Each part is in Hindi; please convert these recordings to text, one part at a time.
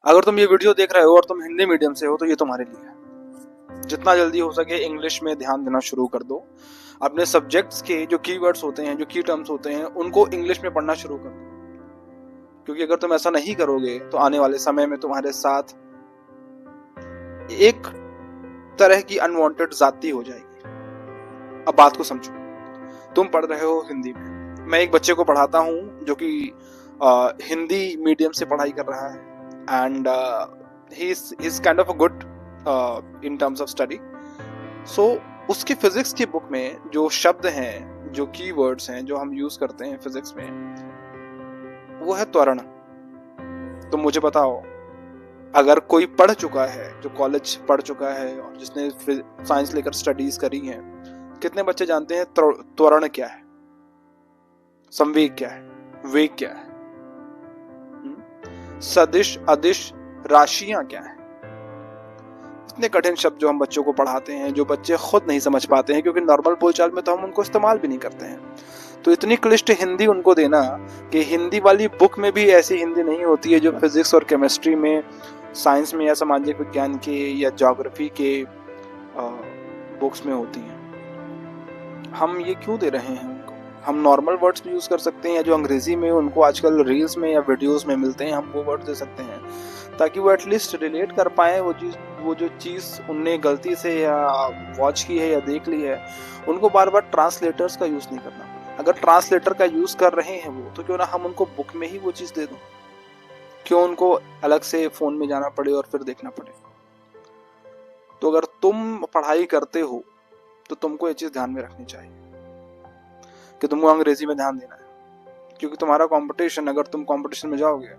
अगर तुम ये वीडियो देख रहे हो और तुम हिंदी मीडियम से हो तो ये तुम्हारे लिए है। जितना जल्दी हो सके इंग्लिश में ध्यान देना शुरू कर दो। अपने सब्जेक्ट्स के जो कीवर्ड्स होते हैं, जो की टर्म्स होते हैं, उनको इंग्लिश में पढ़ना शुरू कर दो। क्योंकि अगर तुम ऐसा नहीं करोगे तो आने वाले समय में तुम्हारे साथ एक तरह की अनवांटेड जाती हो जाएगी। अब बात को समझो। तुम पढ़ रहे हो हिंदी में, मैं एक बच्चे को पढ़ाता हूँ जो कि हिंदी मीडियम से पढ़ाई कर रहा है and he is kind of a good in terms of study. So उसकी फिजिक्स की बुक में जो शब्द हैं, जो कीवर्ड्स हैं, जो हम यूज करते हैं फिजिक्स में, वो है त्वरण। तो मुझे बताओ, अगर कोई पढ़ चुका है, जो कॉलेज पढ़ चुका है और जिसने साइंस लेकर स्टडीज करी है, कितने बच्चे जानते हैं त्वरण क्या है, संवेग क्या है, वेग क्या है, सदिश, अदिश, राशियां क्या है? इतने कठिन शब्द जो हम बच्चों को पढ़ाते हैं, जो बच्चे खुद नहीं समझ पाते हैं, क्योंकि नॉर्मल बोलचाल में तो हम उनको इस्तेमाल भी नहीं करते हैं। तो इतनी क्लिष्ट हिंदी उनको देना कि हिंदी वाली बुक में भी ऐसी हिंदी नहीं होती है जो फिजिक्स और केमिस्ट्री में, साइंस में या सामाजिक विज्ञान के या ज्योग्राफी के बुक्स में होती हैं। हम ये क्यों दे रहे हैं उनको? हम नॉर्मल वर्ड्स भी यूज कर सकते हैं, जो अंग्रेजी में उनको आजकल रील्स में या वीडियोस में मिलते हैं, हम वो वर्ड दे सकते हैं ताकि वो एटलीस्ट रिलेट कर पाए। वो जो चीज उनने गलती से या वॉच की है या देख ली है, उनको बार बार ट्रांसलेटर्स का यूज नहीं करना पड़े। अगर ट्रांसलेटर का यूज कर रहे हैं वो, तो क्यों ना हम उनको बुक में ही वो चीज दे दो। क्यों उनको अलग से फोन में जाना पड़े और फिर देखना पड़े? तो अगर तुम पढ़ाई करते हो तो तुमको ये चीज ध्यान में रखनी चाहिए कि तुमको अंग्रेजी में ध्यान देना है। क्योंकि तुम्हारा कंपटीशन, अगर तुम कंपटीशन में जाओगे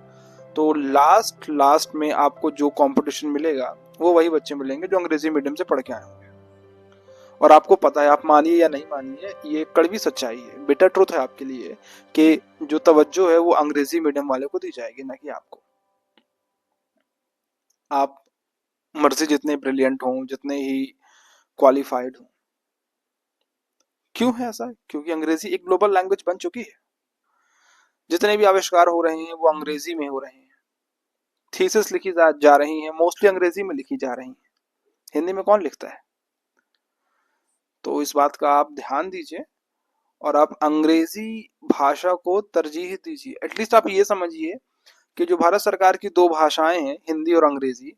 तो लास्ट में आपको जो कंपटीशन मिलेगा वो वही बच्चे मिलेंगे जो अंग्रेजी मीडियम से पढ़ के आए होंगे। और आपको पता है, आप मानिए या नहीं मानिए, ये कड़वी सच्चाई है, बिटर ट्रूथ है आपके लिए, कि जो तवज्जो है वो अंग्रेजी मीडियम वाले को दी जाएगी, ना कि आपको। आप मर्जी जितने ब्रिलियंट हों, जितने ही क्वालिफाइड हों। क्यों है ऐसा? क्योंकि अंग्रेजी एक ग्लोबल लैंग्वेज बन चुकी है। जितने भी आविष्कार हो रहे हैं वो अंग्रेजी में हो रहे हैं। थीसिस लिखी जा रही हैं, मोस्टली अंग्रेजी में लिखी जा रही हैं। हिंदी में कौन लिखता है? तो इस बात का आप ध्यान दीजिए और आप अंग्रेजी भाषा को तरजीह दीजिए। एटलीस्ट आप ये समझिए कि जो भारत सरकार की दो भाषाएं हैं, हिंदी और अंग्रेजी,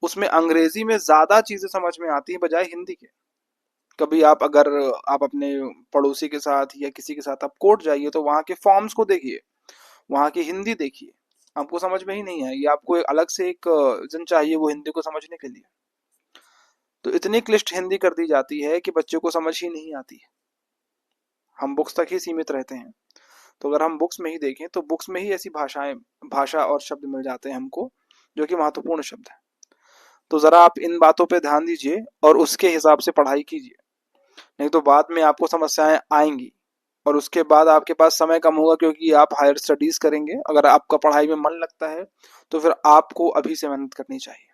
उसमें अंग्रेजी में ज्यादा चीजें समझ में आती हैं बजाय हिंदी के। कभी अगर आप अपने पड़ोसी के साथ या किसी के साथ आप कोर्ट जाइए तो वहां के फॉर्म्स को देखिए, वहां की हिंदी देखिए, आपको समझ में ही नहीं आएगी। आपको अलग से एक जन चाहिए वो हिंदी को समझने के लिए। तो इतनी क्लिष्ट हिंदी कर दी जाती है कि बच्चों को समझ ही नहीं आती है। हम बुक्स तक ही सीमित रहते हैं। तो अगर हम बुक्स में ही देखें तो बुक्स में ही ऐसी भाषा और शब्द मिल जाते हैं हमको जो कि महत्वपूर्ण शब्द है। तो जरा आप इन बातों पे ध्यान दीजिए और उसके हिसाब से पढ़ाई कीजिए, नहीं तो बाद में आपको समस्याएं आएंगी और उसके बाद आपके पास समय कम होगा, क्योंकि आप हायर स्टडीज करेंगे। अगर आपका पढ़ाई में मन लगता है तो फिर आपको अभी से मेहनत करनी चाहिए।